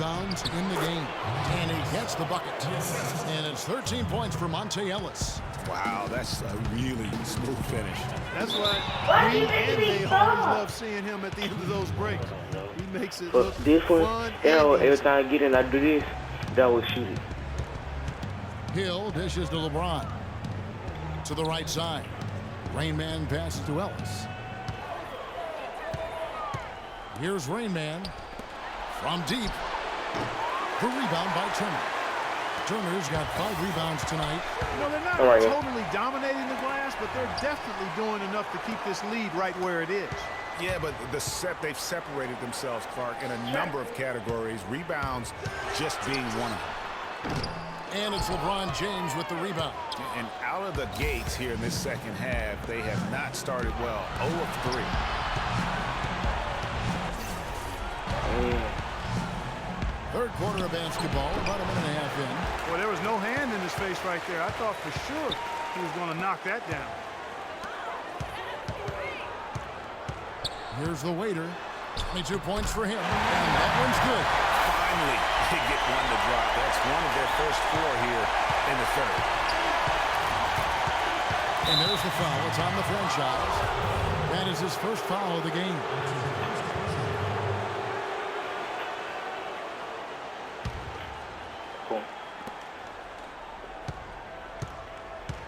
rebounds in the game. And he gets the bucket. And it's 13 points for Monte Ellis. Wow, that's a really smooth finish. That's why me and they always love seeing him at the end of those breaks. He makes it look this one, fun. every time I get in, I do this. That was shooting. Hill dishes to LeBron. To the right side. Rain Man passes to Ellis. Here's Rain Man from deep. The rebound by Turner. Turner's got 5 rebounds tonight. Well, they're not totally dominating the glass, but they're definitely doing enough to keep this lead right where it is. Yeah, but they've separated themselves, Clark, in a number of categories. Rebounds just being one of them. And it's LeBron James with the rebound. And out of the gates here in this second half, they have not started well. 0 of 3. Third quarter of basketball, about a minute and a half in. Well, there was no hand in his face right there. I thought for sure he was going to knock that down. Here's the waiter. 22 points for him. And that one's good. Finally, they get one to drop. That's one of their first 4 here in the third. And there's the foul. It's on the franchise. That is his first foul of the game.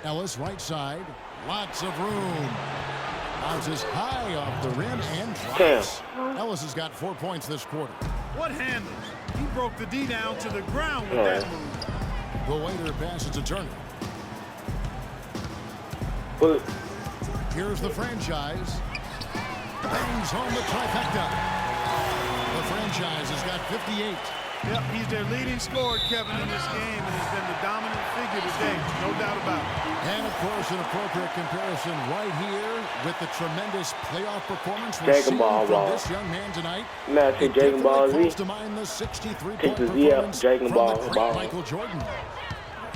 Ellis, right side. Lots of room. Bounces high off the rim and drops. Ellis has got 4 points this quarter. What handles? He broke the D down to the ground with that move. The waiter passes to Turner. Here's the franchise. Bangs home the trifecta. The franchise has got 58. Yep, he's their leading scorer, Kevin, in this game, and has been the dominant figure today, no doubt about it. And, of course, an appropriate comparison right here with the tremendous playoff performance we're seeing from this young man tonight. It definitely calls to mind the 63-point performance from the great Michael Jordan.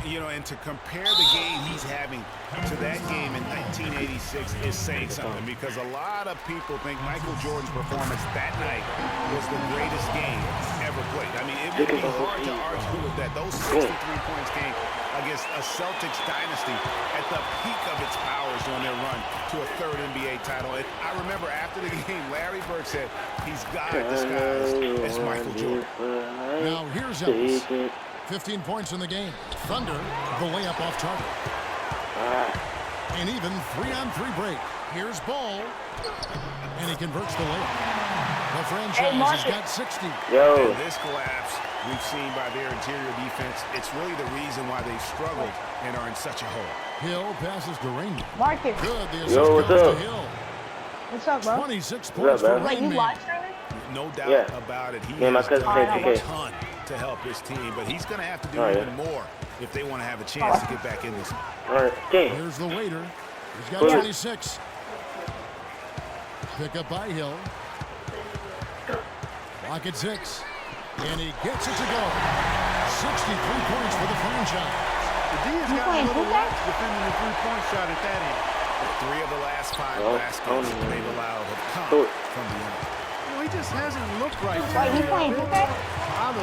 You know, and to compare the game he's having to that game in 1986 is saying something, because a lot of people think Michael Jordan's performance that night was the greatest game ever played. I mean, it would be hard to argue with that. Those 63 points came against a Celtics dynasty at the peak of its powers on their run to a 3rd NBA title. And I remember after the game, Larry Bird said he's got disguised as Michael Jordan. Now here's Ellis. 15 points in the game. Thunder, the layup off target. And even 3-on-3 break. Here's Ball. And he converts the layup. The franchise has got 60. And this collapse we've seen by their interior defense, it's really the reason why they've struggled and are in such a hole. Hill passes to Rain Man. Marcus. Good, the assist goes to Hill. What's up, bro? 26 points for Rain Man. No doubt about it. He has done a ton to help his team, but he's going to have to do even more if they want to have a chance to get back in this. Here's the waiter. He's got 26. Pick up by Hill. Lock at 6. And he gets it to go. 63 points for the franchise. The D has got a little lax defending the 3-point shot at that end. 3 of the last 5 baskets they've allowed have come from the end. Well, he just hasn't looked right. Wait, he playing 2K?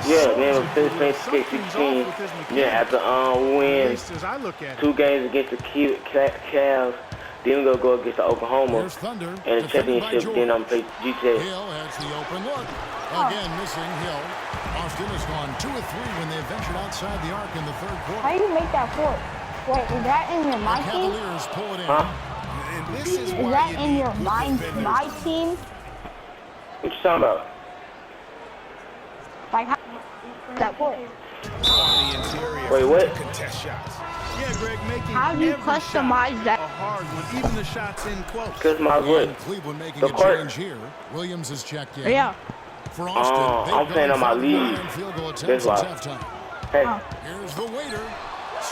Yeah, man, playing 16. Yeah, after win 2 games against the Cavs, then we'll go against the Oklahoma and the championship. Then I'm play GTA. Hill has the open look. Again, missing Hill. Austin has gone 2 of 3 when they ventured outside the arc in the 3rd quarter. How do you make that 4? Wait, is that in your my team? Cavaliers pull it in. And this is that in your my team? What you talking about? Like how that 4? Wait, what? Contest shots. Yeah, Greg, making how do you customize that? A hard one, even the shots in close. Customize what? Cleveland making a change here. Williams has checked in. Yeah. For Austin, I'm playing on my lead. That's why. Hey. Here's the waiter.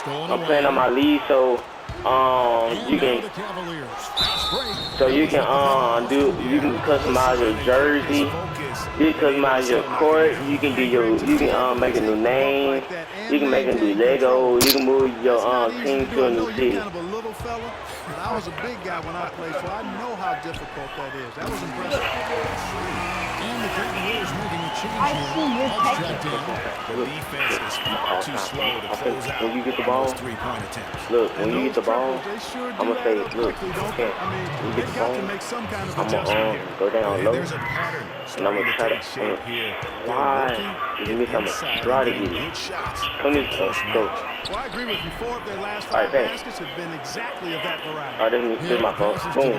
I'm playing on my lead, so you can customize your jersey, you can customize your court, you can make a new name, you can make a new Lego, you can move your team to a new city. I was a big guy when I played, so I know how difficult that is. That was impressive. And the Cavaliers making a change I see your text checked in. The defense is far too slow to close out when you get the ball, those three-point attempts. Look, when you get the ball, I'm going to say, look, Champ, when you get the ball, I'm going to go down low, There's a pattern and I'm going to try to slide. You miss, I'm going to try to get it. Come this, go. Well, I agree with you. 4 of their last 5 baskets have been exactly of that variety. All right, this is my fault. Boom.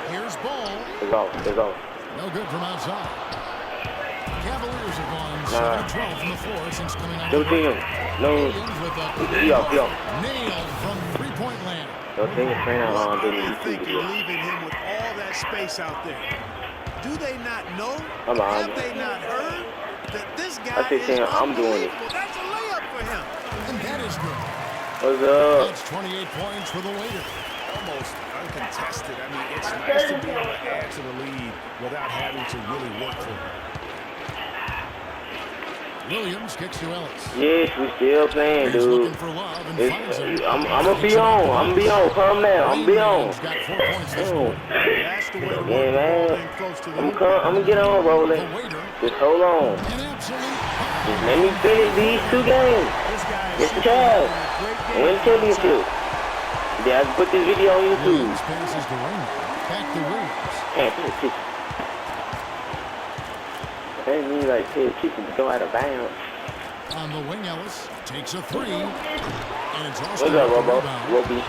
Here's Ball. It's off. No good from outside. Cavaliers have gone 7-12 from the floor since coming out. No team. No. He off. Nailed from three-point land. No team. What do you think you're leaving him with all that space out there? Do they not know? Have they not heard that this guy is unbelievable? I'm doing it. That's a layup for him. And that is good. What's up? That's 28 points for the waiter. Almost uncontested. I mean, it's nice to be able to add to the lead without having to really work for it. Williams kicks to Ellis. Yes, we still playing, He's dude. looking for love and finds it. I'm gonna be on. I'm gonna be on. Calm down. I'm gonna be on. Got 4 points this quarter. That's the way to Yeah, man. I'm gonna get on rolling. The waiter. Just hold on. An absolute Just let me finish these 2 games. It's the Cavs. Win the championship. Then I can put this video on YouTube. Williams passes to Raymond. Back to Williams. Can't put a chicken. That means like tell chicken to go out of bounds. On the wing, Ellis takes a 3. And it's also What's up, Robo? The Roby.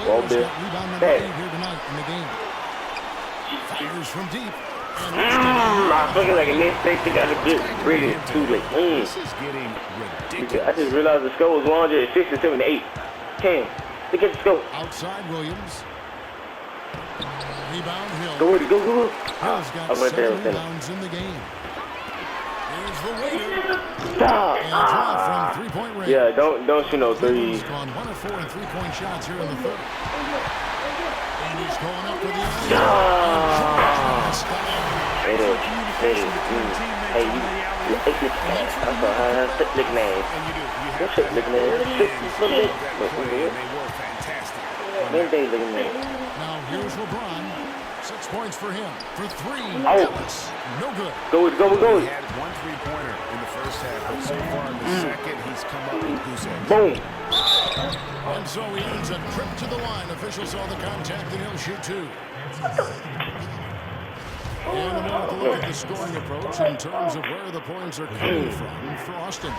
Waiters got rebound number 8 here tonight in the game. Fires from deep. I'm fucking like a next state. They got a good ready too late. This is getting ridiculous. I just realized the score was 167-8. Cam, look at the score. Outside Williams. Rebound Hill. Go. Hill's I'm got right 7 there. rebounds in the game. Here's the waiter. Stop. And a draw from 3-point range. Yeah, don't shoot no threes. He's gone 1 of 4 in 3-point shots here in the third. And he's going up for the Hey, you take this ass. I saw her sick licking ass. What's sick licking ass? Sick little bit. But we good. Then they looking at. Now here's LeBron. 6 points for him. For 3. Oh. Ellis. No good. Go. He had 1 3-pointer in the first half, but so far in the second, he's come up with goose eggs. Boom. And so he earns a trip to the line. Officials saw the contact and he'll shoot 2. And a moment to look at the scoring approach in terms of where the points are coming from for Austin.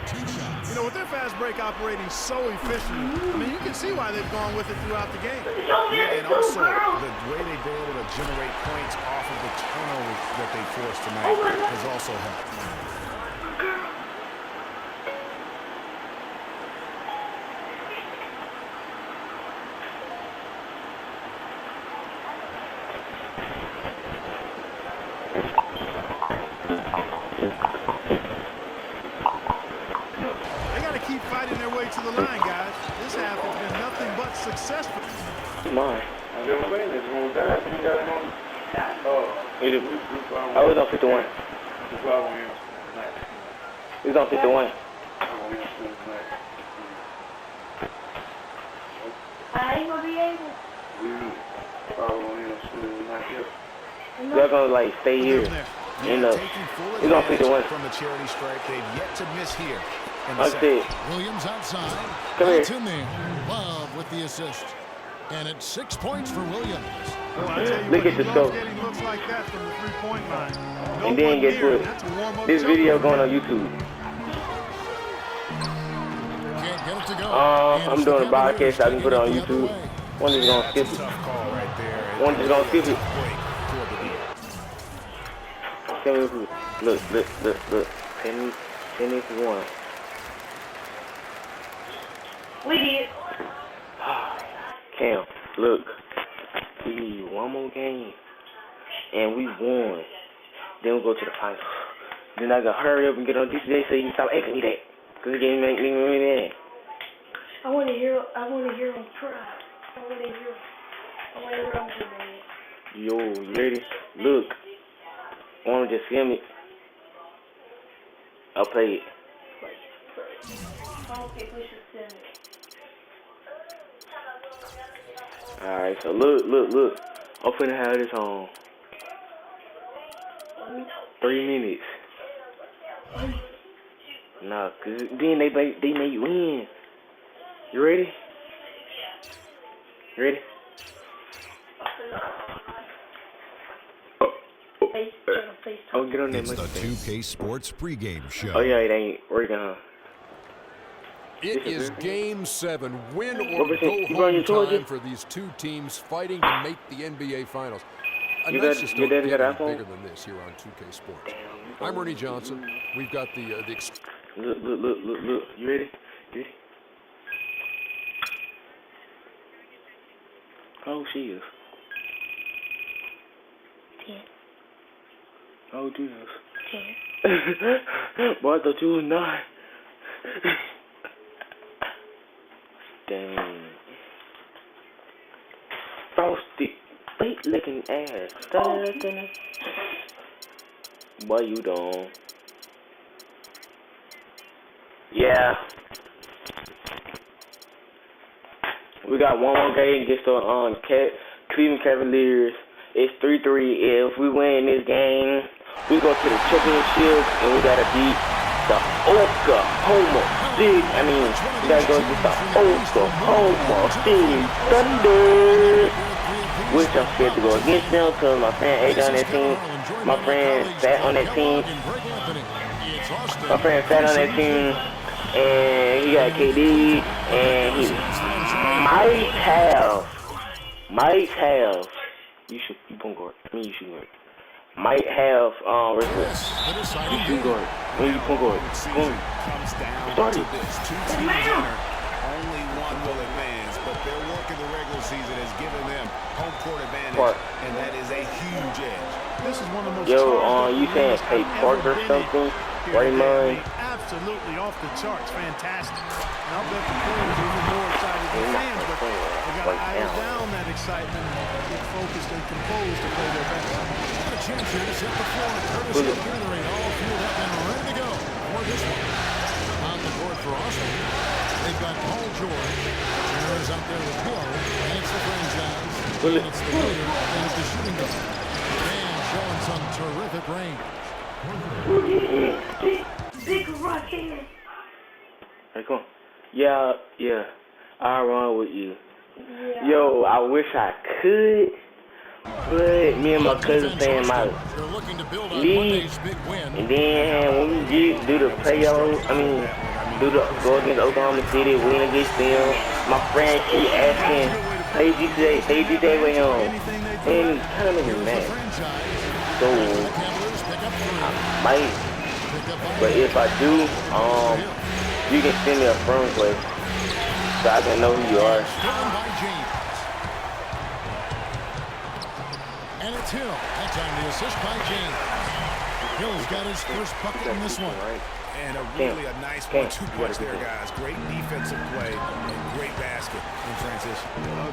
2 shots. You know, with their fast break operating so efficiently, I mean, you can see why they've gone with it throughout the game. Yeah, and also the way they've been able to generate points off of the turnovers that they forced tonight has also helped. Keep fighting their way to the line, guys. This half has been nothing but successful. Come on. I was on 51. He was on 51. I ain't gonna be able. They're gonna like stay here. You know, he's on 51. From the charity stripe, they've yet to miss here. Williams outside. Come here. It's in there. Love with the assist. And it's 6 points for Williams. Look at the scope. Looks like that from the 3-point line. And then guess what? This video going on YouTube. Can't get it to go. I'm doing a broadcast. So I can put it on YouTube. One is gonna skip it. One is gonna skip it. Look. 10 if you want. We did. Cam, look. We need 1 more game. And we won. Then we'll go to the finals. Then I gotta hurry up and get on this day so you can stop asking me that. Because it didn't make me mad. I want to hear him try. I want to hear him too, Yo, you ready? Look. I want to just film it. I'll play it. I don't think we should send it. Alright, so look. I'm finna have this on 3 minutes. Nah, cause then they make you win. You ready? You ready? Oh, get on there. It's the 2K Sports pregame show. Oh yeah, it ain't working, huh? It is Game 7, win or go home time for these two teams fighting to make the NBA Finals. A nice just don't get any bigger than this here on 2K Sports. I'm Ernie Johnson. We've got the Look. You ready? You ready? How old she is? 10. How old you is? 10. Boy, I thought you was 9. Dang. Frosty, fake licking ass. Boy, you don't. Yeah. We got one more game against the Cleveland Cavaliers. It's 3-3. If we win this game, we go to the championship and we gotta beat the Oklahoma City. We gotta go against the Oklahoma City Thunder. Which I'm scared to go against them because my friend ate on that team. My friend sat on that team. And he got KD, and he might have. You point guard. You shoot guard. Might have you shoot guard. When you point guard. Boom. Comes down to this. Two teams enter. Only one will advance, but their work in the regular season has given them home court advantage, and that is a huge edge. This is one of the most you saying Tate Park or something? Raymond? Absolutely off the charts, fantastic. And I'll bet the players are even more excited than fans, but they got to iron down that excitement and get focused and composed to play their best. Got a chance here to set the floor. Curtis and Gatorade all fueled up and ready to go for this one. On the board for Austin, they've got Paul George. Turner is out there with Bill, and it's the franchise. And it's the leader, and it's the shooting guard. And showing some terrific range. Big rock here. Hey, come on. Yeah. I'll run with you. Yeah. Yo, I wish I could, but me and my cousin saying my league, and then when we do the playoffs, go against Oklahoma City, win against them, my friend, she asking, hey DJ with him, and kind of making me mad. So, I might, but if I do, you can send me a friend request so I can know who you are. And it's Hill. That's on the assist by James. Hill's got his first bucket in this one. And a nice 1-2 punch there, guys. Great defensive play and great basket in transition.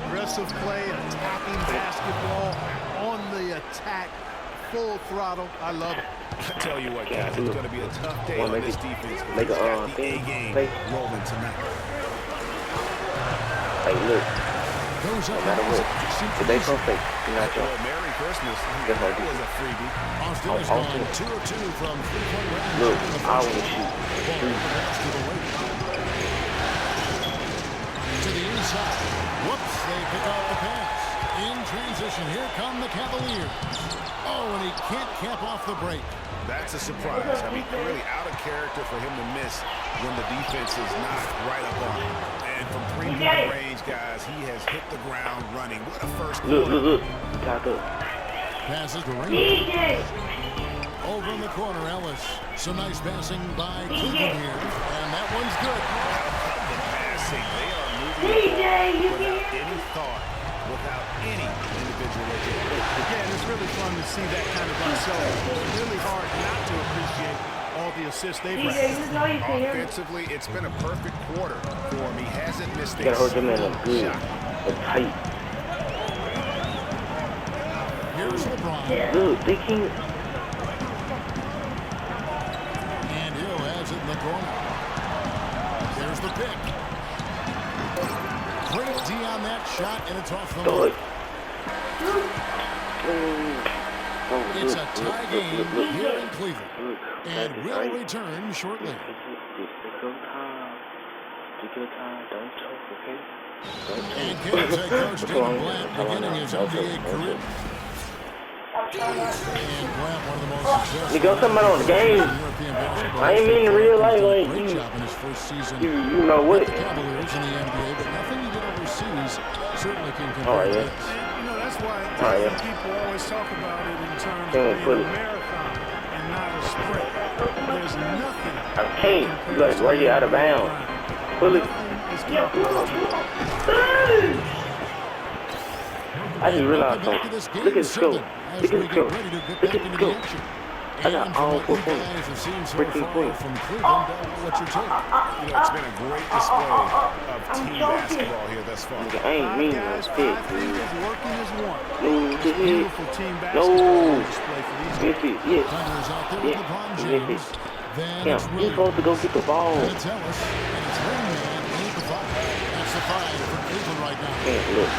Aggressive play, attacking basketball on the attack, full throttle. I love it. I tell you what, guys, it's going to be a tough day on this defense. Make the A-game rolling tonight. Hey, look. No matter what, today perfect. Merry Christmas. That was a freebie. Austin has gone 2 of 2 from 3-point range. Look, I want to shoot. To the inside. Whoops, they pick out the pass. In transition, here come the Cavaliers. Oh, and he can't cap off the break. That's a surprise. Really out of character for him to miss when the defense is not right up on him. And from 3-point range, guys, he has hit the ground running. What a first quarter. Look. Top up. Passes to Raymond. Over in the corner, Ellis. Some nice passing by Cleveland here. And that one's good. The passing. They are moving without any thought, without any individual agility. Yeah, and it's really fun to see that kind of unself. It's really hard not to appreciate all the assists they've had. Offensively, it's been a perfect quarter for him. He hasn't missed a shot. Tight. Here's LeBron. Look, they can't. And Hill has it in the corner. There's the pick. Great D on that shot, and it's off the mark. It's a tie game here in Cleveland. And will return shortly. And Kansas head coach David Blatt beginning his NBA career. And Blatt, one of the most successful. You got somebody on the game. I ain't mean in real life, like great job in his first season. You know what? With the Cavaliers in the NBA, but nothing he did overseas certainly can compare to this. You know, that's why people always talk about it in terms of being a marathon and not a sprint. There's nothing. I can't. You like right here out of bounds. Pull it. I just realized something. Look at the scope. Look at the scope. Look at the scope. I got all 4 points. Freaking points. You know, it's been a great display of team basketball here thus far. I ain't mean no shit, dude. No, Beautiful team no. basketball display for these Miss it, yes. Yeah, miss it. Yeah, you're supposed to go get the ball. And it's Ellis, and it's Ringman, ain't the five. That's the five for Cleveland right now. Yeah, look.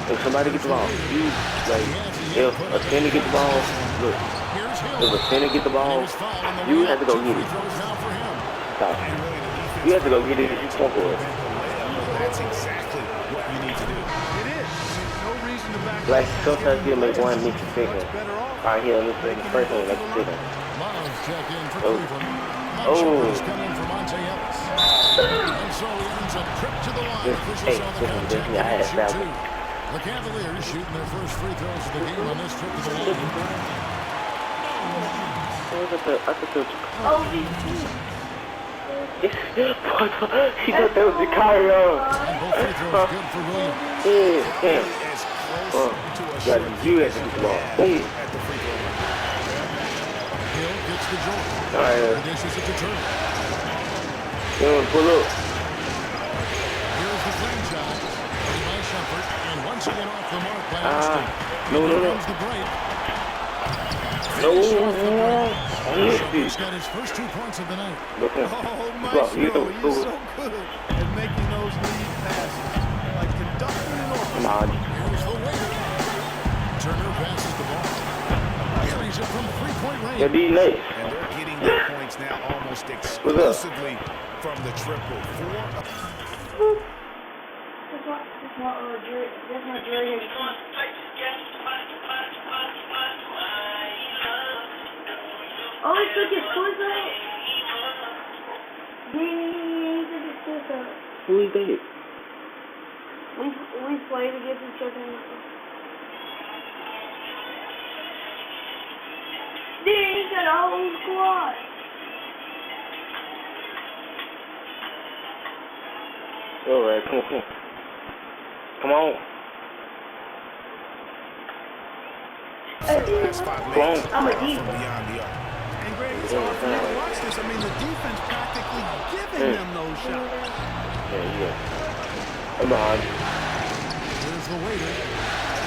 If somebody gets the ball, you, like, if a center get the ball, look. If a center get the ball, you have to go get it. Stop. You have to go get it if you want for it. That's exactly what you need to do. It is. No reason to back Like, sometimes you'll make one miss a second. Right here, let's make the first one, like a second. Miles check in for Oh. Cleveland. Oh. Is coming for Monte Ellis. And so he ends a trip to the line. Officials on the count. Hey, I had that one. The Cavaliers shooting their first free throws of the game on this trip to the line. I thought that was she thought that was the Kyrie. And both free throws good for Williams. Yeah, damn. As close to a Yeah, you had to get the ball. Hey. at the free throw line. Hill gets to Jordan. All right. The dishes it to Turner. Pull up. Here's the clean shot. By Shumpert. And once again off the mark by Austin. No. Comes the break. He's got his first 2 points of the night. Oh, Maestro, you're so good at making those lead passes. Like conducting an orchestra. Here's the waiter. Turner passes the ball. Carries it from three-point range. Yeah, be nice. And they're getting their points now almost exclusively from the triple. That's not Dre. Oh, he took his foot out. Yeah, he took his foot out. Who is that? We played against each other. Dude, he got a whole squad. All right, come on. Come on. I'm a deep. And Greg, it's hard for you to watch this. I mean, the defense practically giving them those shots. Yeah. Come on. Here's the waiter.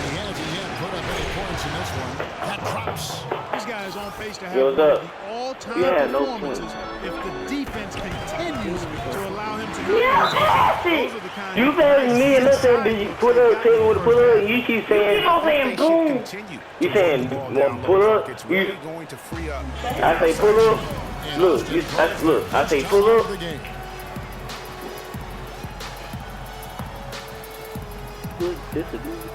He hasn't yet put up any points in this one. That drops. These guys on pace to have Yo, one of the all-time no performances if the defense continues to allow him to Yeah, those pass are the kind You of saying me and nothing, did you pull up, tell me what to pull up, you keep saying, boom. You saying, pull up, you, Going to free up. I say pull up, look, I say pull up. The game. This is good.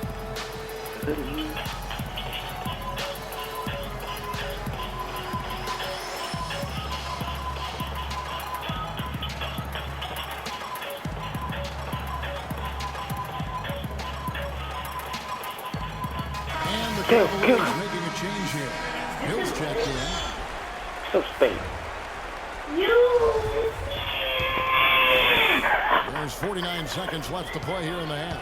And the Cavaliers making a change here. Hill's checked in. Some space. There's 49 seconds left to play here in the half.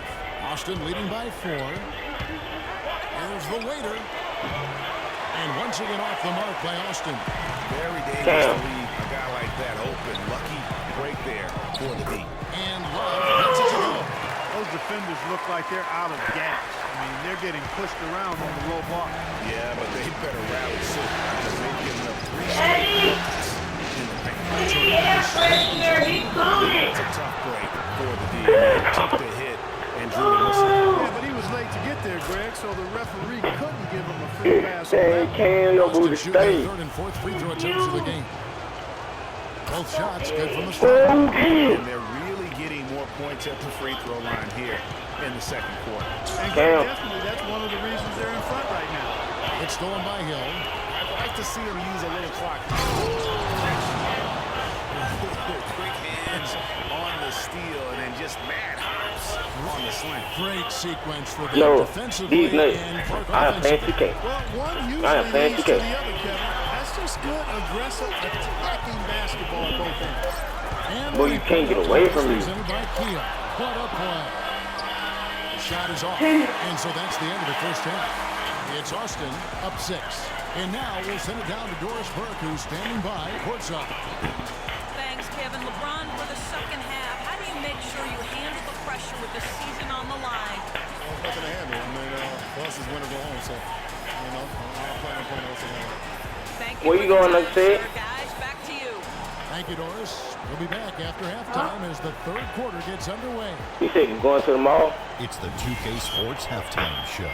Austin leading by 4. Here's the waiter. And once again off the mark by Austin. Very dangerous to leave a guy like that open. Lucky break there for the D. And Love lets it go. those defenders look like they're out of gas. I mean, they're getting pushed around on the low block. Yeah, but they better rally soon because they've given up 3 Eddie! Yeah, right here, he called it. It's a tough break for the D. Took the hit and drew the whistle. Yeah, but he was late to get right there, Greg, so the referee couldn't give him a free pass on Hey, that. Cam, your booty Austin shooting stay. third and fourth free throw attempts of the game. Both shots good from the start. And they're really getting more points at the free throw line here in the second quarter. And Greg, definitely, that's one of the reasons they're in front right now. It's stolen by Hill. I'd like to see him use a little clock. Quick hands on the steal and then just mad hops on the slam. Great sequence for them No, defensively these nuts. and Clark I have fancy offensively. cake. Well, one I am usually fancy leads to the cake. other, Kevin. That's just good, aggressive, attacking basketball at both ends. And Boy, you can't get away from me. presented by Kia. What a play. The shot is off. And so that's the end of the first half. It's Austin up 6. And now we'll send it down to Doris Burke, who's standing by courtside. Thanks, Kevin. LeBron, for the second half, how do you make sure you handle the pressure with the season on the line? Well, nothing to handle. I mean, for us, it's win or go home. So, you know, I'm playing else again. Thank you. Where you going, like I said? Guys, back to you. Thank you, Doris. We'll be back after halftime as the third quarter gets underway. You said you're going to the mall? It's the 2K Sports Halftime Show.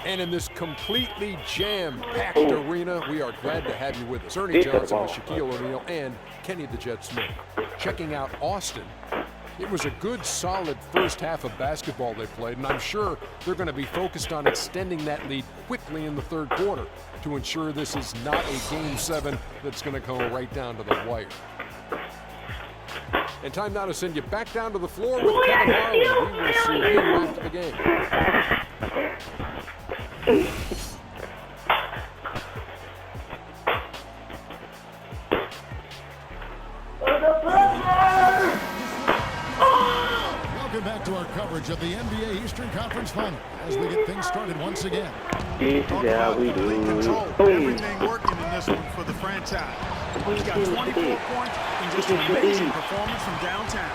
And in this completely jam-packed arena, we are glad to have you with us. Ernie Johnson with Shaquille O'Neal and Kenny the Jet Smith. Checking out Austin. It was a good, solid first half of basketball they played, and I'm sure they're going to be focused on extending that lead quickly in the third quarter to ensure this is not a Game 7 that's going to go right down to the wire. And time now to send you back down to the floor with Kevin Harlan. We will see you after the game. Welcome back to our coverage of the NBA Eastern Conference Final as we get things started once again. This is how we do Control. it. Everything working in this one for the franchise. He's got 24 points and just an amazing performance from downtown.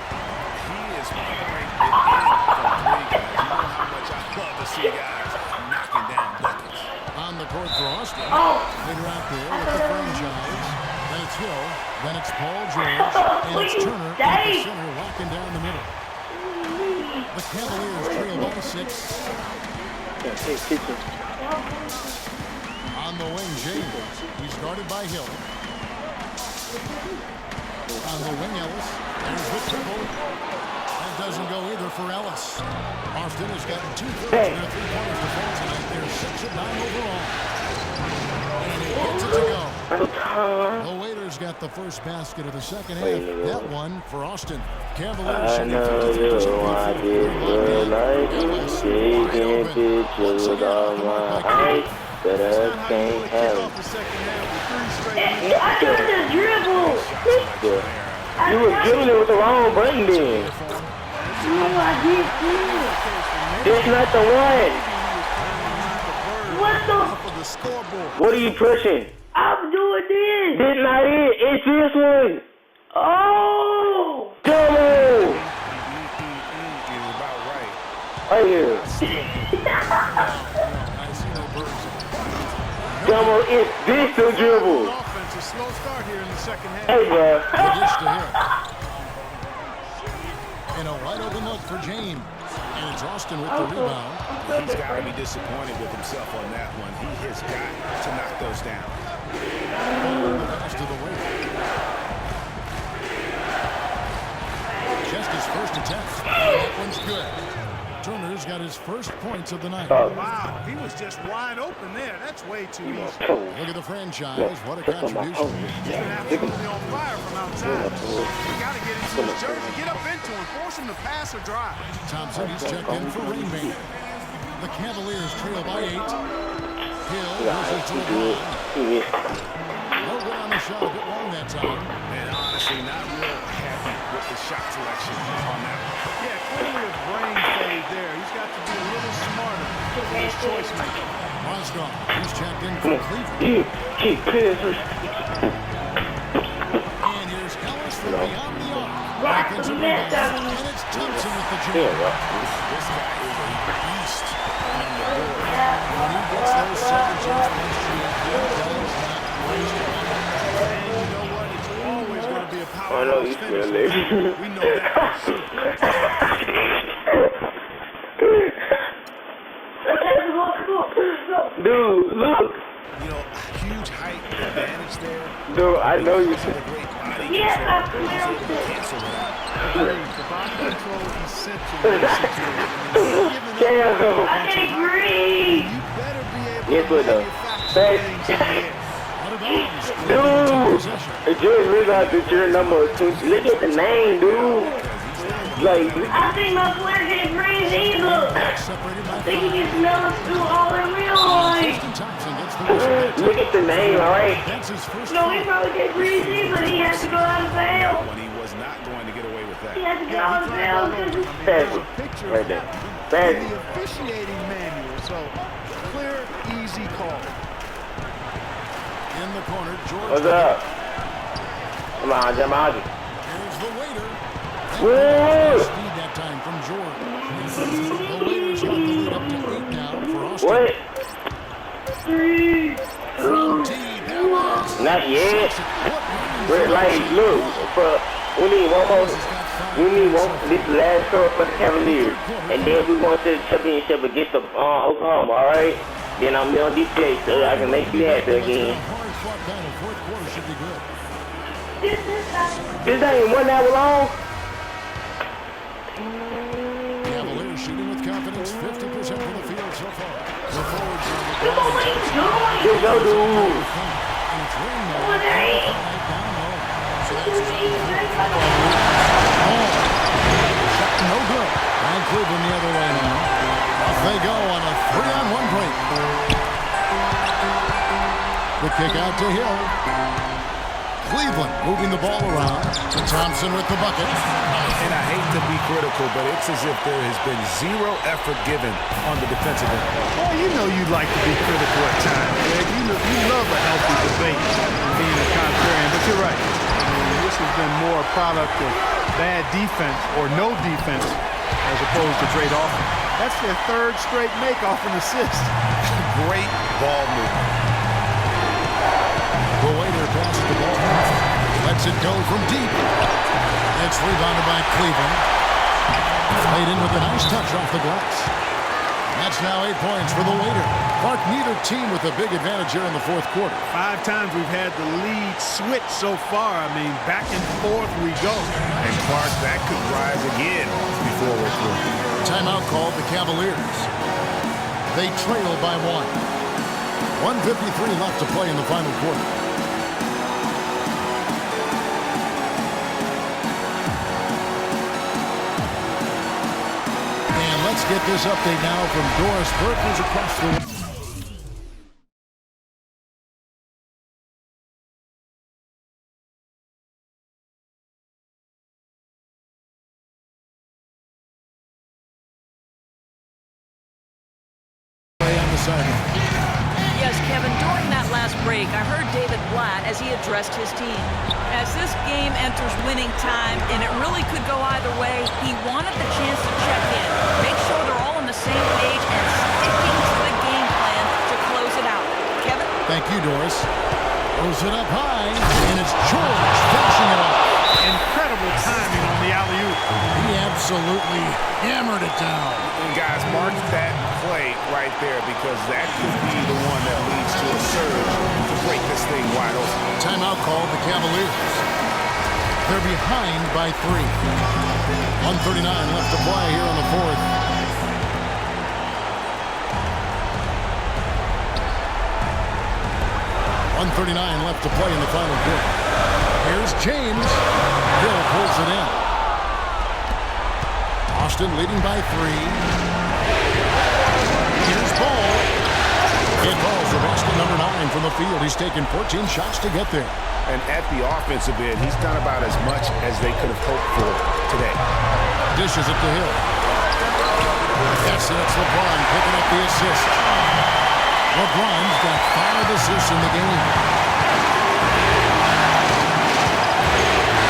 He is pouring it in from three, guys. You know how much I love to see guys knocking down buckets. On the court for Austin. Later out there with the franchise. Then it's Hill. Then it's Paul George. And it's Turner at the center, walking down the middle. The Cavaliers trail by 6. On the wing, James. He's guarded by Hill. On the wing, Ellis. There's the triple. That doesn't go either for Ellis. Austin has gotten 2 thirds in their three-pointers to fall tonight. They're 6 of 9 overall. And he gets it to go. The Waiters got the first basket of the second half. That one for Austin. Cavaliers I know you want this world like you taking pictures with all my height, but I can't have it. I took the dribble. You were dribbling it with the wrong button then. No, I did too. That's not the one. What the? What are you pushing? I'm doing this. That's not it. It's this one. Oh. Double. Is about right. Right here. Double. It's this the dribble. Offense, a slow start here in the second half. Hey, bro. The dish to Hill. And a wide open look for James. And it's Austin with the rebound. He's got to be disappointed with himself on that one. He has got to knock those down. Pass to the Waiters. Just his first attempt. That one's good. Turner's got his first points of the night. Wow, he was just wide open there. That's way too easy. Look at the franchise. What a contribution. He's been absolutely on fire from outside. You got to get into his jersey, get up into him, force him to pass or drive. Thompson, he's checked in for Rainmaker. The Cavaliers trail by 8. Hill versus Jordan. No good on the shot. A bit long that time. And honestly, not real happy with the shot selection on that one. Yeah, clearly a brain fade there. He's got to be a little smarter in his choice making. Mozgov, he's checked in for Cleveland. And here's Ellis from beyond the arc. Offensive rebound. And it's Thompson with the jam. This guy is a beast on the board. When he gets those second chance points, he does not waste it. And you know what? It's always going to be a power. I know you We know that. Dude, look. You know, huge height advantage there. Dude, I know you. Yes, that's the The body control is essential. I can agree. You better be able Yes, to though. manufacture things in the air. Dude, George realized that you're number 2. Look at the name, dude. Like, I think my player can't breathe either. I think he gets melted through all in real life. look at the name, alright? No, he probably can't breathe either. He has to go out of bounds. When he was not going to get away with He that. has to go out of bounds because Pass right there. Pass The officiating manual, so clear, easy call. In the corner, George. What's up? Come on, Jamaji. Here's the waiter. Woo! Speed that time from George. The Waiters got the lead up to 8 now for Austin. What? From deep, that was. Not yet. We're like, look, we need one more. We need one. This last shot for the Cavaliers, and then we're going to the championship against the Oklahoma. All right. Then I'm on defense, so I can make you happy again. Hard-fought battle. Fourth quarter should be good. This ain't 1 hour long. Cavaliers shooting with confidence, 50% from the field so far. The forwards are the Come on, what are you doing? Just go, dude. and it's rain now. What are you Down low. So that's doing? no good. And Cleveland the other way now. Off they go on a 3-on-1 break. The kick out to Hill. Cleveland moving the ball around. To Thompson with the bucket. And I hate to be critical, but it's as if there has been zero effort given on the defensive end. Well, you know you'd like to be critical at times, Greg. You love a healthy debate and being a contrarian, but you're right. I mean, this has been more a product of bad defense or no defense as opposed to great offense. That's their third straight make off an assist. Great ball movement. The Waiter passes the ball. Lets it go from deep. It's rebounded by Cleveland. Played in with a nice touch off the glass. That's now 8 points for the Waiter. Clark, neither team with a big advantage here in the fourth quarter. 5 times we've had the lead switch so far. I mean, back and forth we go. And Clark, that could rise again before we're through. Timeout called the Cavaliers. They trail by 1. 1:53 left to play in the final quarter. And let's get this update now from Doris Burke, who's across the... Yes, Kevin, during that last break, I heard David Blatt as he addressed his team. As this game enters winning time, and it really could go either way, he wanted the chance to check in, make sure they're all on the same page, and sticking to the game plan to close it out. Kevin? Thank you, Doris. Throws it up high, and it's George finishing it off. Incredible timing on the alley-oop. He absolutely hammered it down. And guys, mark that play right there because that could be the one that leads to a surge to break this thing wide open. Timeout called the Cavaliers. They're behind by 3. 1:39 left to play here in the fourth. .139 left to play in the final quarter. Here's James. Hill pulls it in. Austin leading by 3. Here's Ball. It falls to basket number 9 from the field. He's taken 14 shots to get there. And at the offensive end, he's done about as much as they could have hoped for today. Dishes it to Hill. Yes, that's LeBron picking up the assist. LeBron's got 5 assists in the game.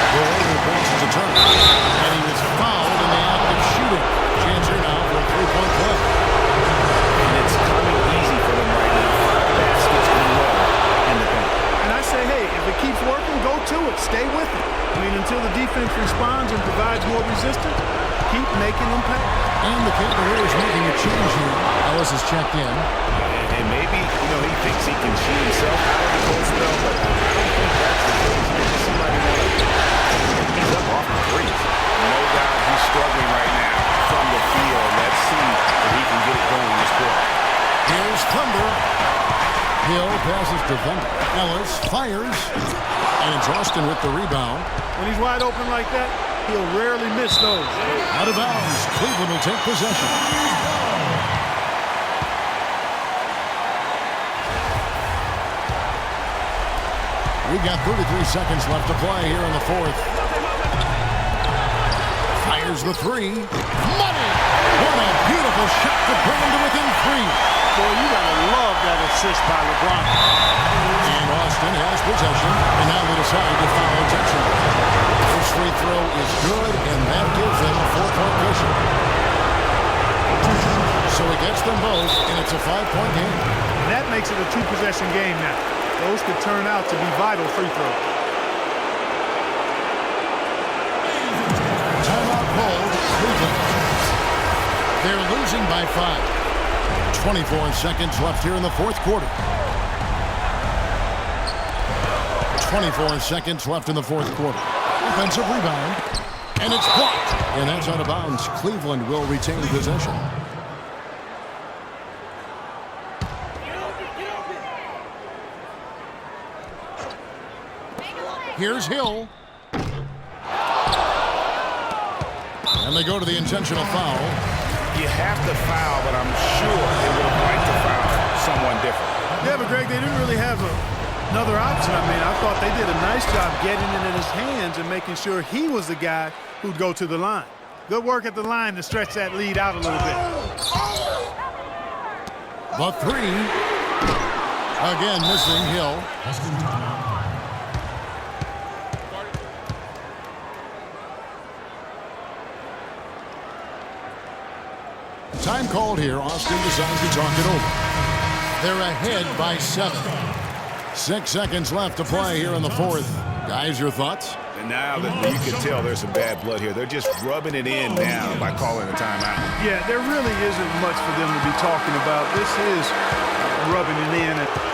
The Warrior passes to Turner. And he was fouled in the act of shooting. Chance here now for a 3-point play. And it's coming easy for them right now. Baskets in a row in the paint. And I say, hey, if it keeps working, go to it. Stay with it. I mean, until the defense responds and provides more resistance, keep making them pay. And the Cavaliers making a change here. Ellis is checked in. And maybe, he thinks he can cheat himself out of the cold spell, but I don't think that's the case. Maybe somebody he's up off the three. No doubt he's struggling right now from the field. Let's see if he can get it going this quarter. Here's Thunder. Hill passes to Thunder. Ellis fires. And it's Austin with the rebound. When he's wide open like that, he'll rarely miss those. Out of bounds. Cleveland will take possession. We've got 33 seconds left to play here in the fourth. Fires the three. Money! What a beautiful shot to bring him to within three. Boy, you gotta love that assist by LeBron. And Austin has possession, and now they decide to foul Jackson. First free throw is good, and that gives them a 4-point cushion. So he gets them both, and it's a 5-point game. And that makes it a 2-possession game now. Those could turn out to be vital free throws. Timeout called. Cleveland. They're losing by 5. 24 seconds left here in the fourth quarter. 24 seconds left in the fourth quarter. Offensive rebound. And it's blocked. And that's out of bounds. Cleveland will retain possession. Here's Hill. And they go to the intentional foul. You have to foul, but I'm sure they would have liked to foul someone different. Yeah, but Greg, they didn't really have another option. I mean, I thought they did a nice job getting it in his hands and making sure he was the guy who'd go to the line. Good work at the line to stretch that lead out a little bit. The three. Again, missing Hill. Time called here. Austin decides to talk it over. They're ahead by 7. 6 seconds left to play here in the fourth. Guys, your thoughts? And now that you can tell there's some bad blood here. They're just rubbing it in now by calling a timeout. Yeah, there really isn't much for them to be talking about. This is rubbing it in.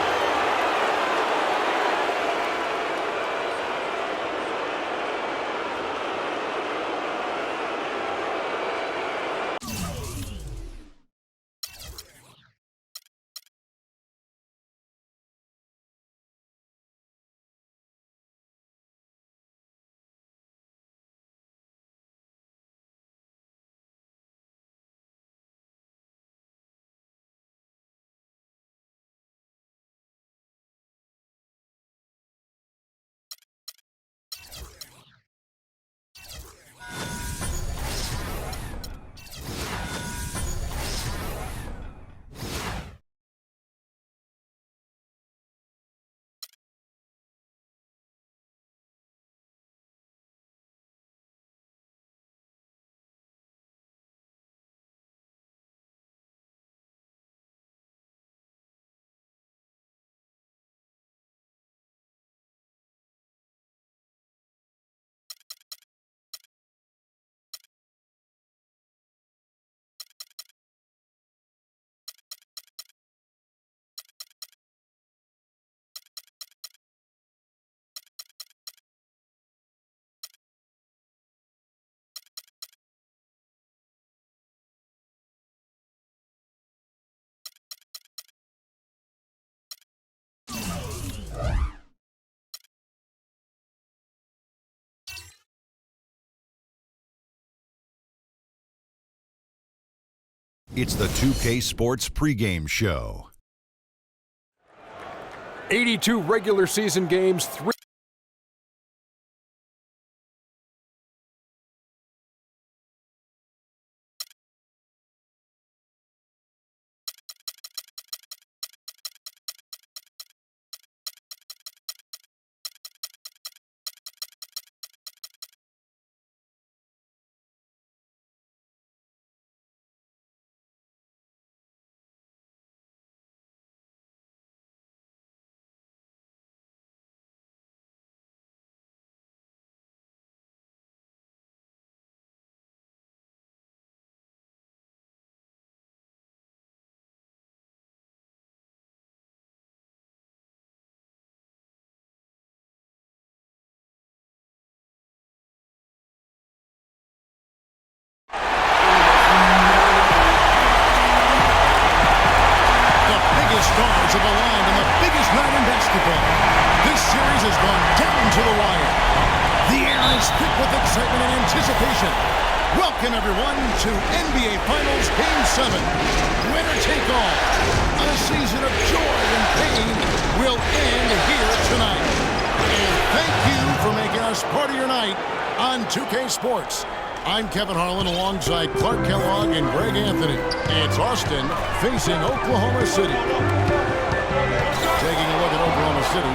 It's the 2K Sports pregame show. 82 regular season games, 3 stars have aligned on the biggest night in basketball. This series has gone down to the wire. The air is thick with excitement and anticipation. Welcome, everyone, to NBA Finals Game 7. Winner take all. A season of joy and pain will end here tonight. And thank you for making us part of your night on 2K Sports. I'm Kevin Harlan alongside Clark Kellogg and Greg Anthony. It's Austin facing Oklahoma City. Taking a look at Oklahoma City.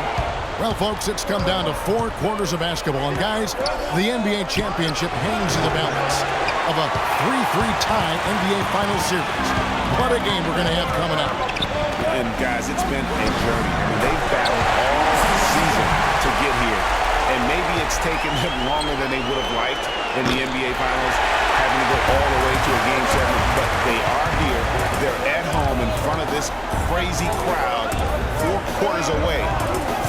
Well, folks, it's come down to 4 quarters of basketball. And, guys, the NBA championship hangs in the balance of a 3-3 tie NBA Finals series. What a game we're going to have coming up. And, guys, it's been a journey. I mean, they've battled all season to get here. And maybe it's taken them longer than they would have liked in the NBA Finals, having to go all the way to a Game 7. But they are here. They're at home in front of this crazy crowd, 4 quarters away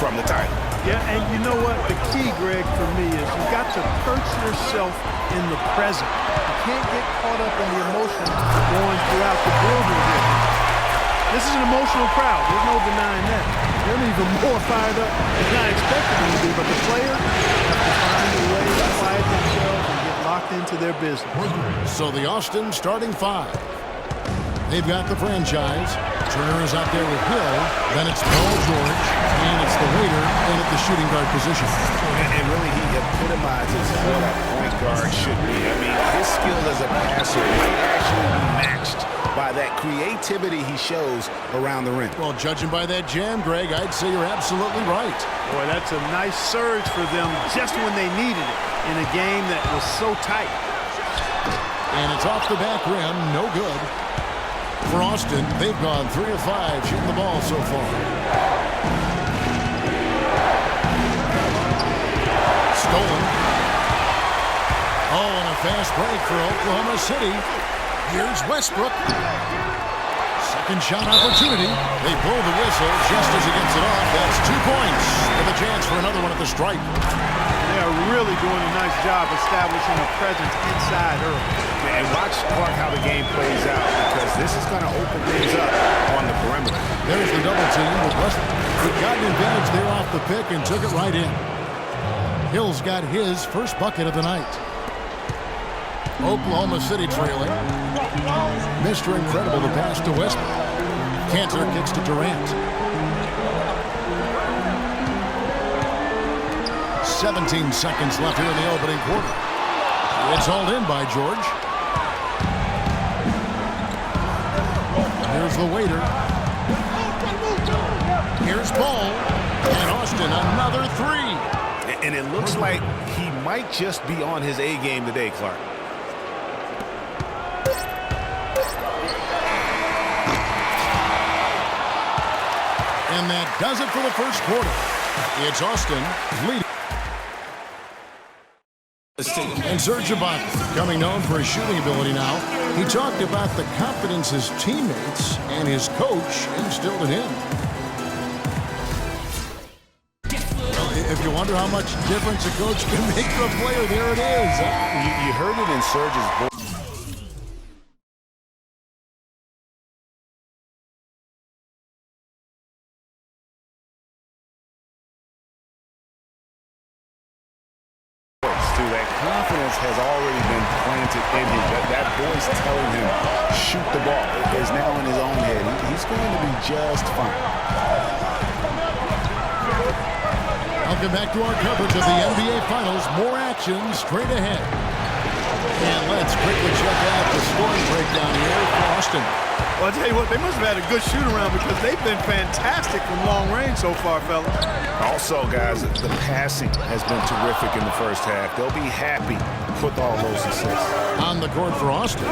from the title. Yeah, and you know what? The key, Greg, for me is you've got to perch yourself in the present. You can't get caught up in the emotion going throughout the building here. This is an emotional crowd. There's no denying that. They're even more fired up than I expected them to be, but the players have to find a way to quiet themselves and get locked into their business. So the Austin starting 5. They've got the franchise. Turner is out there with Hill. Then it's Paul George. And it's the waiter in at the shooting guard position. And really, he epitomizes what a point guard should be. I mean, his skill as a passer might actually be matched by that creativity he shows around the rim. Well, judging by that jam, Greg, I'd say you're absolutely right. Boy, that's a nice surge for them just when they needed it in a game that was so tight. And it's off the back rim, no good. For Austin, they've gone 3 of 5 shooting the ball so far. Stolen. Oh, and a fast break for Oklahoma City. Here's Westbrook. Second shot opportunity. They blow the whistle just as he gets it off. That's 2 points with a chance for another one at the stripe. They are really doing a nice job establishing a presence inside early. And watch, Clark, how the game plays out, because this is going to open things up on the perimeter. There's the double team with Westbrook. He got an advantage there off the pick and took it right in. Hill's got his first bucket of the night. Oklahoma City trailing. Mr. Incredible, the pass to Westbrook. Cantor kicks to Durant. 17 seconds left here in the opening quarter. It's hauled in by George. Here's the waiter. Here's Ball. And Austin, another 3. And it looks like he might just be on his A game today, Clark. And that does it for the first quarter. It's Austin leading. And Serge Ibaka, becoming known for his shooting ability now, he talked about the confidence his teammates and his coach instilled in him. Well, if you wonder how much difference a coach can make for a player, there it is. You heard it in Serge's voice. That confidence has already been planted in him. That voice telling him, shoot the ball, is now in his own head. He's going to be just fine. Welcome back to our coverage of the NBA Finals. More action straight ahead. And let's quickly check out the scoring breakdown here for Austin. Well, I'll tell you what, they must have had a good shoot-around because they've been fantastic from long range so far, fellas. Also, guys, the passing has been terrific in the first half. They'll be happy with all those assists. On the court for Austin.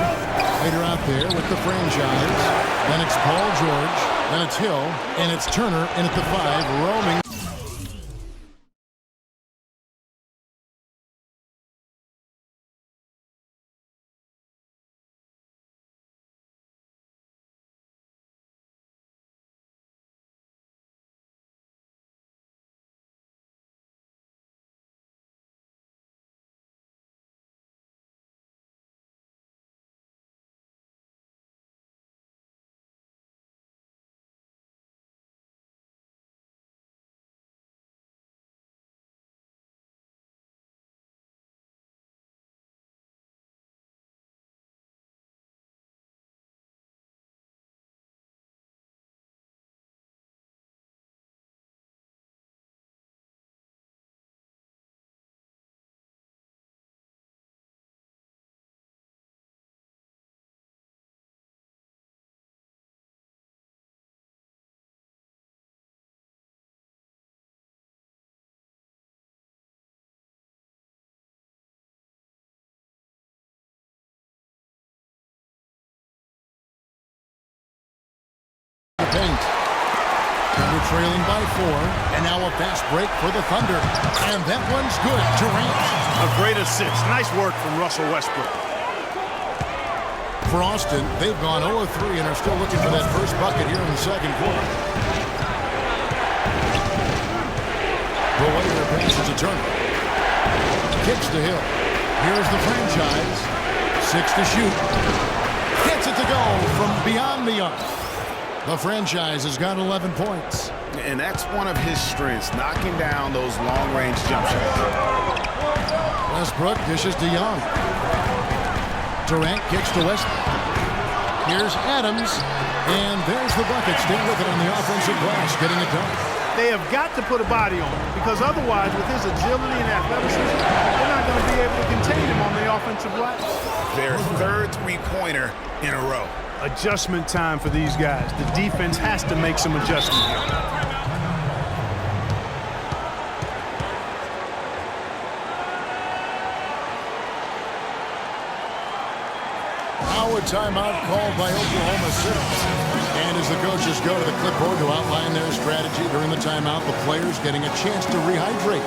Later out there with the franchise. Then it's Paul George. Then it's Hill. And it's Turner in at the 5, roaming. Thunder trailing by 4. And now a fast break for the Thunder. And that one's good. Durant. A great assist. Nice work from Russell Westbrook. For Austin, they've gone 0-3 and are still looking for that first bucket here in the second quarter. The Warrior passes to Turner. Kicks to Hill. Here's the franchise. 6 to shoot. Gets it to go from beyond the arc. The franchise has got 11 points. And that's one of his strengths, knocking down those long-range jump shots. Westbrook dishes to Young. Durant kicks to Westbrook. Here's Adams. And there's the bucket. Stay with it on the offensive glass, getting it done. They have got to put a body on him because otherwise, with his agility and athleticism, they're not going to be able to contain him on the offensive glass. Their third three-pointer in a row. Adjustment time for these guys. The defense has to make some adjustments here. Now a timeout called by Oklahoma City. And as the coaches go to the clipboard to outline their strategy during the timeout, the players getting a chance to rehydrate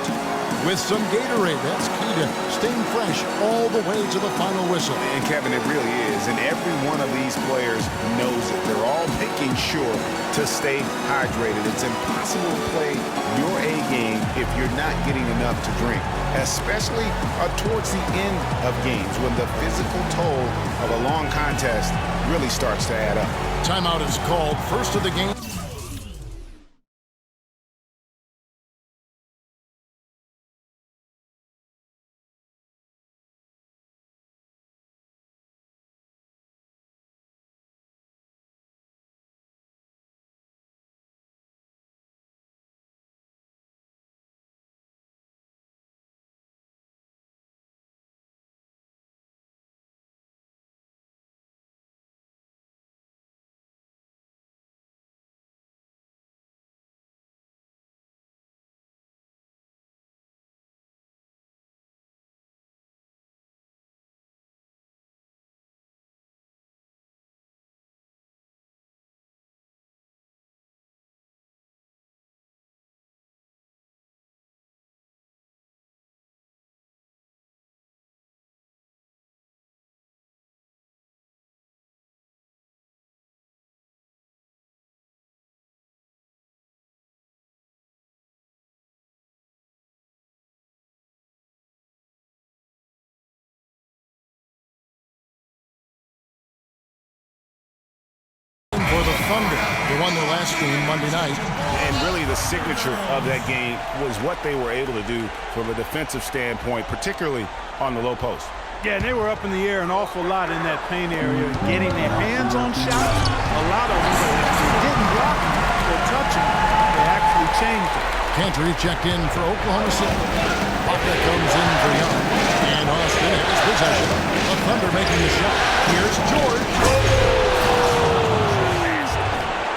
with some Gatorade. That's key to staying fresh all the way to the final whistle. And Kevin, it really is. And every one of these players knows it. They're all making sure to stay hydrated. It's impossible to play your A game if you're not getting enough to drink, especially towards the end of games when the physical toll of a long contest really starts to add up. Timeout is called. First of the game. For the Thunder, they won their last game Monday night. And really the signature of that game was what they were able to do from a defensive standpoint, particularly on the low post. Yeah, and they were up in the air an awful lot in that paint area, getting their hands on shots. A lot of them, they didn't block them or touch them. They actually changed it. Cantry checked in for Oklahoma City. Butler comes in for Young. And Austin has possession. The Thunder making the shot. Here's George.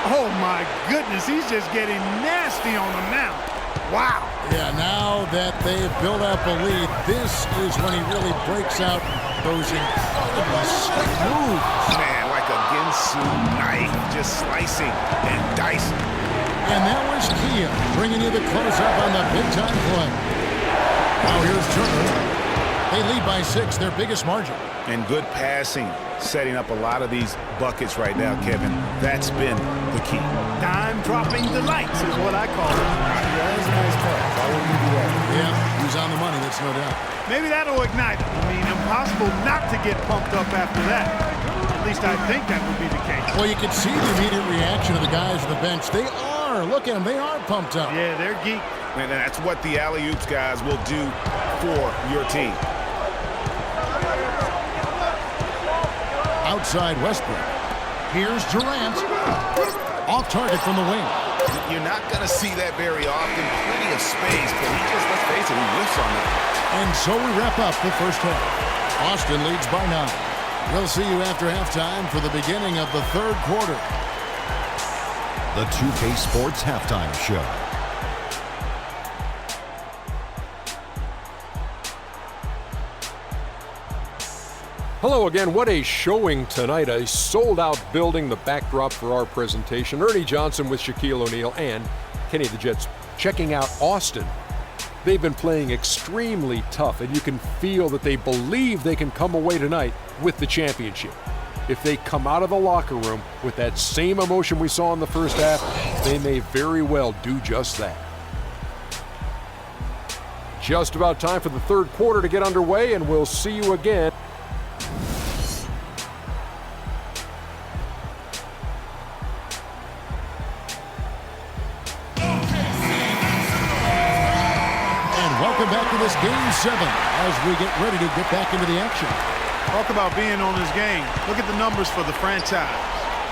Oh, my goodness. He's just getting nasty on the mount. Wow. Yeah, now that they've built up a lead, this is when he really breaks out those incredibly slick moves. Man, like a Ginsu knife, just slicing and dicing. And that was Kia bringing you the close-up on the big-time play. Now here's Turner. They lead by 6, their biggest margin. And good passing, setting up a lot of these buckets right now, Kevin. That's been the key. Time-dropping delights is what I call it. Yeah, that's a nice pass. I wouldn't give you that. Yeah, he's on the money, that's no doubt. Maybe that'll ignite him. I mean, impossible not to get pumped up after that. At least I think that would be the case. Well, you can see the immediate reaction of the guys on the bench. They are. Look at them. They are pumped up. Yeah, they're geeked. And that's what the alley-oops guys will do for your team. Outside Westbrook. Here's Durant. Off target from the wing. You're not going to see that very often. Plenty of space, but he just, let's face it, he whiffs on that. And so we wrap up the first half. Austin leads by 9. We'll see you after halftime for the beginning of the third quarter. The 2K Sports Halftime Show. Hello again. What a showing tonight. A sold-out building, the backdrop for our presentation. Ernie Johnson with Shaquille O'Neal and Kenny the Jets checking out Austin. They've been playing extremely tough, and you can feel that they believe they can come away tonight with the championship. If they come out of the locker room with that same emotion we saw in the first half, they may very well do just that. Just about time for the third quarter to get underway, and we'll see you again. Welcome back to this Game 7 as we get ready to get back into the action. Talk about being on his game. Look at the numbers for the franchise.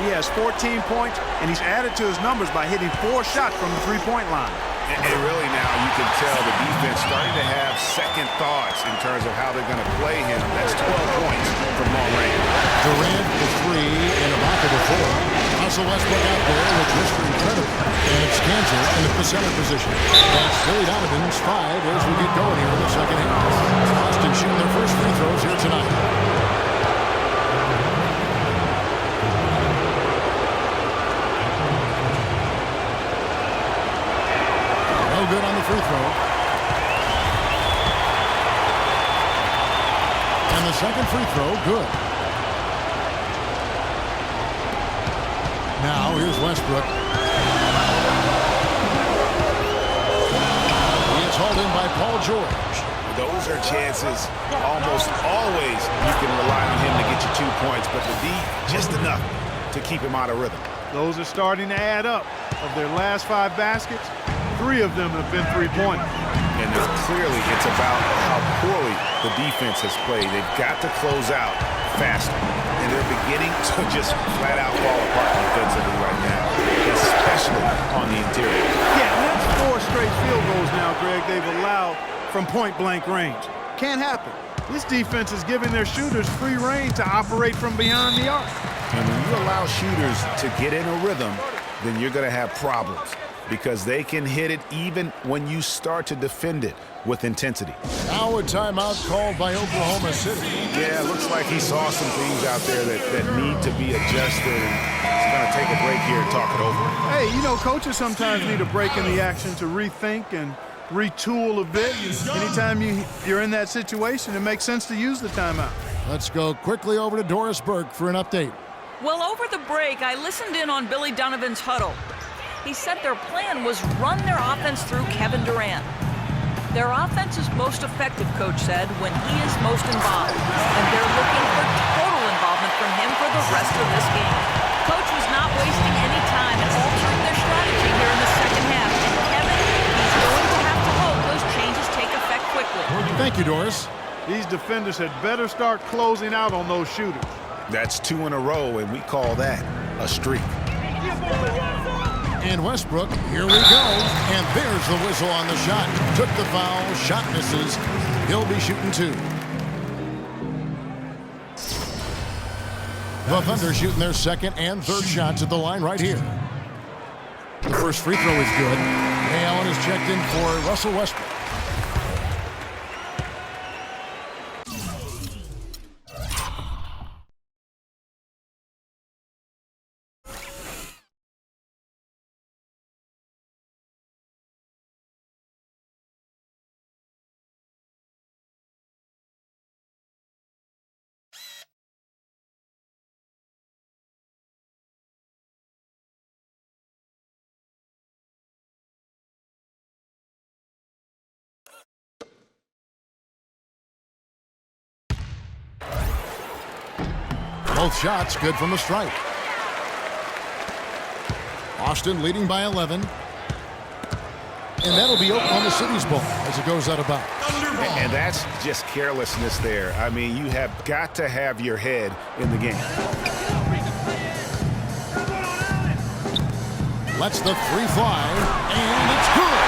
He has 14 points, and he's added to his numbers by hitting 4 shots from the three-point line. And really now you can tell the defense starting to have second thoughts in terms of how they're going to play him. That's 12 points from long range. Durant the 3 and Ibaka the 4. Russell Westbrook out there with Mr. Incredible. And it's Kansas in the center position. That's Billy Donovan's 5 as we get going here in the second half. Boston shooting their first free throws here tonight. Good on the free throw. And the second free throw, good. Now here's Westbrook. He is hauled in by Paul George. Those are chances almost always you can rely on him to get you 2 points, but the D just enough to keep him out of rhythm. Those are starting to add up. Of their last 5 baskets, 3 of them have been three-pointers. And clearly it's about how poorly the defense has played. They've got to close out faster. And they're beginning to just flat out fall apart defensively right now, especially on the interior. Yeah, and that's 4 straight field goals now, Greg, they've allowed from point-blank range. Can't happen. This defense is giving their shooters free rein to operate from beyond the arc. And when you allow shooters to get in a rhythm, then you're going to have problems because they can hit it even when you start to defend it with intensity. Now a timeout called by Oklahoma City. Yeah, it looks like he saw some things out there that need to be adjusted, and he's going to take a break here and talk it over. Hey, you know, coaches sometimes need a break in the action to rethink and retool a bit. Anytime you're in that situation, it makes sense to use the timeout. Let's go quickly over to Doris Burke for an update. Well, over the break, I listened in on Billy Donovan's huddle. He said their plan was run their offense through Kevin Durant. Their offense is most effective, Coach said, when he is most involved. And they're looking for total involvement from him for the rest of this game. Coach was not wasting any time in altering their strategy here in the second half. And Kevin, he's going to have to hope those changes take effect quickly. Thank you, Doris. These defenders had better start closing out on those shooters. That's 2 in a row, and we call that a streak. And Westbrook, here we go. And there's the whistle on the shot. Took the foul, shot misses. He'll be shooting 2. The Thunder shooting their second and third shots at the line right here. The first free throw is good. Ray Allen is checked in for Russell Westbrook. Both shots good from the stripe. Austin leading by 11. And that'll be Oklahoma City's ball as it goes out of bounds. And that's just carelessness there. I mean, you have got to have your head in the game. Lets the 3 fly, and it's good.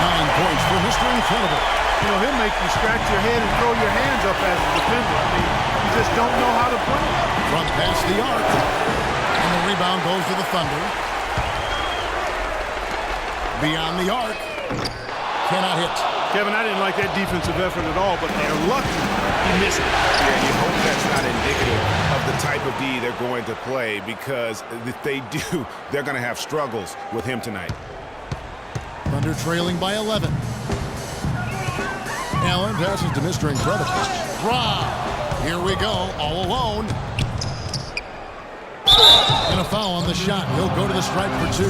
9 points for Mr. Incredible. You know, he'll make you scratch your head and throw your hands up as a defender. I mean, you just don't know how to play. From past the arc. And the rebound goes to the Thunder. Beyond the arc. Cannot hit. Kevin, I didn't like that defensive effort at all, but they're lucky he be missing. Yeah, you hope that's not indicative of the type of D they're going to play, because if they do, they're going to have struggles with him tonight. Thunder trailing by 11. Allen passes to Mr. Incredible. Rob. Here we go, all alone. And a foul on the shot. He'll go to the stripe for 2.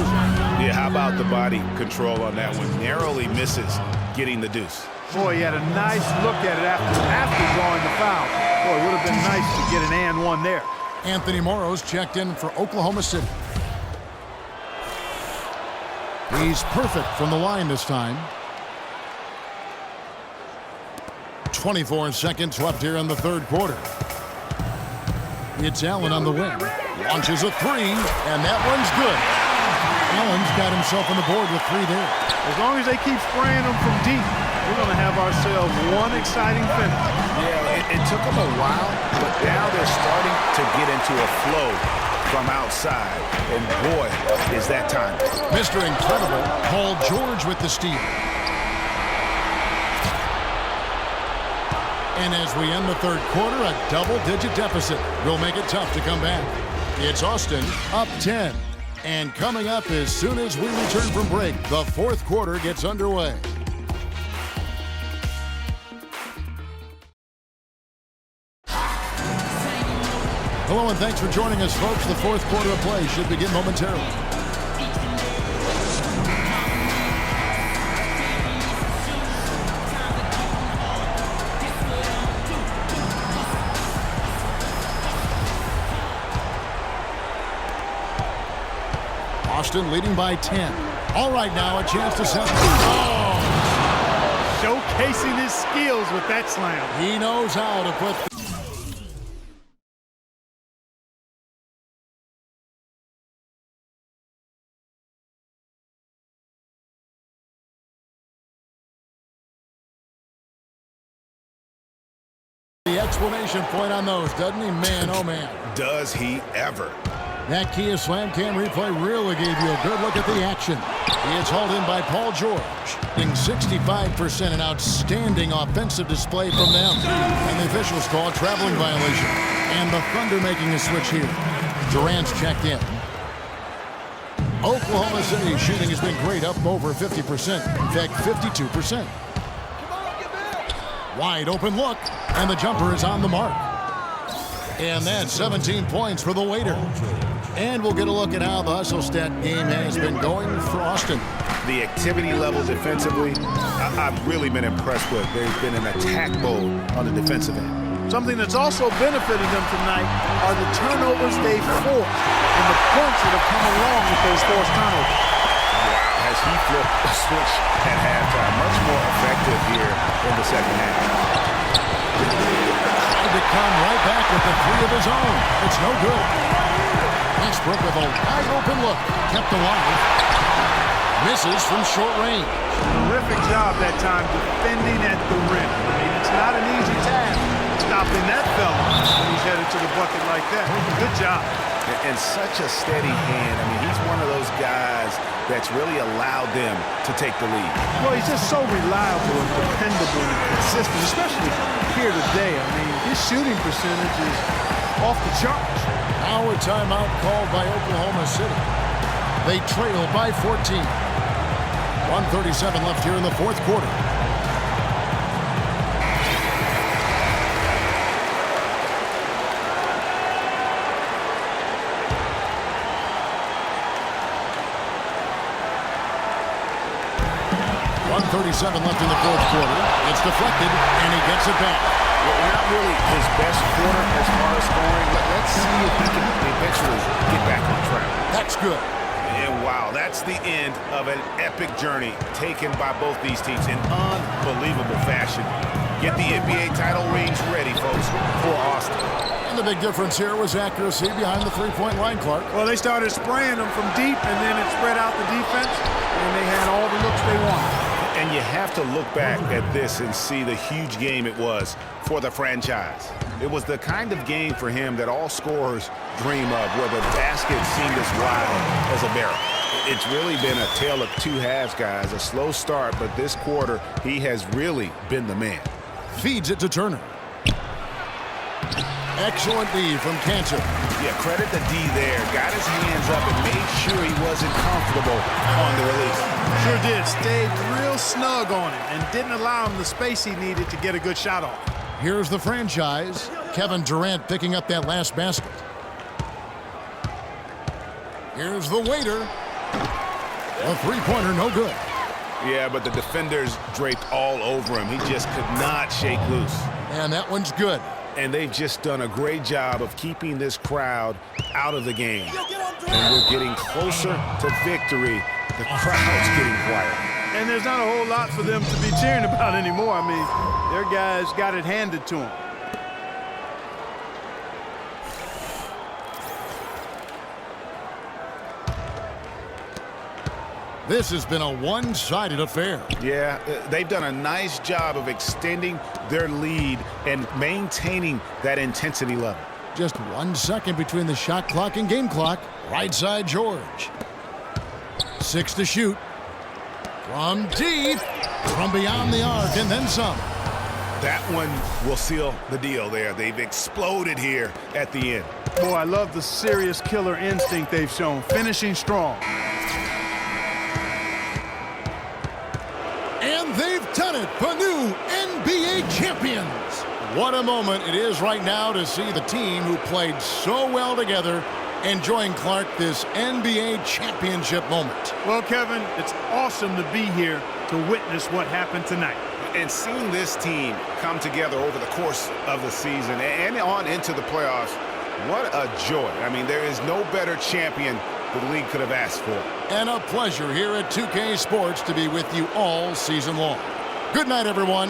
Yeah, how about the body control on that one? Narrowly misses getting the deuce. Boy, he had a nice look at it after drawing the foul. Boy, it would have been nice to get an and one there. Anthony Morrow's checked in for Oklahoma City. He's perfect from the line this time. 24 seconds left here in the third quarter. It's Allen on the wing. Launches a 3, and that one's good. Allen's got himself on the board with 3 there. As long as they keep spraying them from deep, we're going to have ourselves one exciting finish. Yeah, it took them a while, but now they're starting to get into a flow from outside. And boy, is that time. Mr. Incredible, Paul George with the steal. And as we end the third quarter, a double-digit deficit will make it tough to come back. It's Austin up 10. And coming up as soon as we return from break, the fourth quarter gets underway. Hello and thanks for joining us, folks. The fourth quarter of play should begin momentarily. Austin leading by 10. All right, now a chance to set. Oh! Showcasing his skills with that slam. He knows how to put the exclamation point on those, doesn't he? Man, oh man. Does he ever? That Kia Slam Cam replay really gave you a good look at the action. He is hauled in by Paul George. Being 65%, an outstanding offensive display from them. And the officials call a traveling violation. And the Thunder making a switch here. Durant's checked in. Oklahoma City shooting has been great, up over 50%. In fact, 52%. Wide open look, and the jumper is on the mark. And that's 17 points for the waiter. And we'll get a look at how the hustle stat game has been going for Austin. The activity level defensively, I've really been impressed with. There's been an attack mode on the defensive end. Something that's also benefited them tonight are the turnovers they've forced and the points that have come along with those forced turnovers. Wow, has he flipped a switch at halftime? Much more effective here in the second half. To come right back with the 3 of his own. It's no good. Westbrook with a wide open look. Kept alive. Misses from short range. Terrific job that time defending at the rim. I mean, it's not an easy task stopping that fella when he's headed to the bucket like that. Good job. And such a steady hand. I mean, he's one of those guys that's really allowed them to take the lead. Well, he's just so reliable and dependable and consistent, especially here today. I mean, his shooting percentage is off the charts. Now a timeout called by Oklahoma City. They trail by 14. 1:37 left here in the fourth quarter. .37 left in the fourth quarter. It's deflected, and he gets it back. Well, not really his best quarter as far as scoring, but let's see if he can eventually get back on track. That's good. And wow, that's the end of an epic journey taken by both these teams in unbelievable fashion. Get the NBA title rings ready, folks, for Austin. And the big difference here was accuracy behind the three-point line, Clark. Well, they started spraying them from deep, and then it spread out the defense, and they had all the looks they wanted. And you have to look back at this and see the huge game it was for the franchise. It was the kind of game for him that all scorers dream of, where the basket seemed as wild as a barrel. It's really been a tale of two halves, guys. A slow start, but this quarter, he has really been the man. Feeds it to Turner. Excellent D from Cancer. Yeah, credit the D there. Got his hands up and made sure he wasn't comfortable on the release. Sure did. Stayed real snug on him and didn't allow him the space he needed to get a good shot off. Here's the franchise. Kevin Durant picking up that last basket. Here's the waiter. A three-pointer, no good. Yeah, but the defenders draped all over him. He just could not shake loose. And that one's good. And they've just done a great job of keeping this crowd out of the game. And we're getting closer to victory. The crowd's getting quiet. And there's not a whole lot for them to be cheering about anymore. I mean, their guys got it handed to them. This has been a one-sided affair. Yeah, they've done a nice job of extending their lead and maintaining that intensity level. Just 1 second between the shot clock and game clock. Right side, George. 6 to shoot. From deep. From beyond the arc, and then some. That one will seal the deal there. They've exploded here at the end. Boy, I love the serious killer instinct they've shown. Finishing strong. And they've done it, the new NBA champions. What a moment it is right now to see the team who played so well together enjoying, Clark, this NBA championship moment. Well, Kevin, it's awesome to be here to witness what happened tonight. And seeing this team come together over the course of the season and on into the playoffs, what a joy. I mean, there is no better champion the league could have asked for. And a pleasure here at 2K Sports to be with you all season long. Good night, everyone.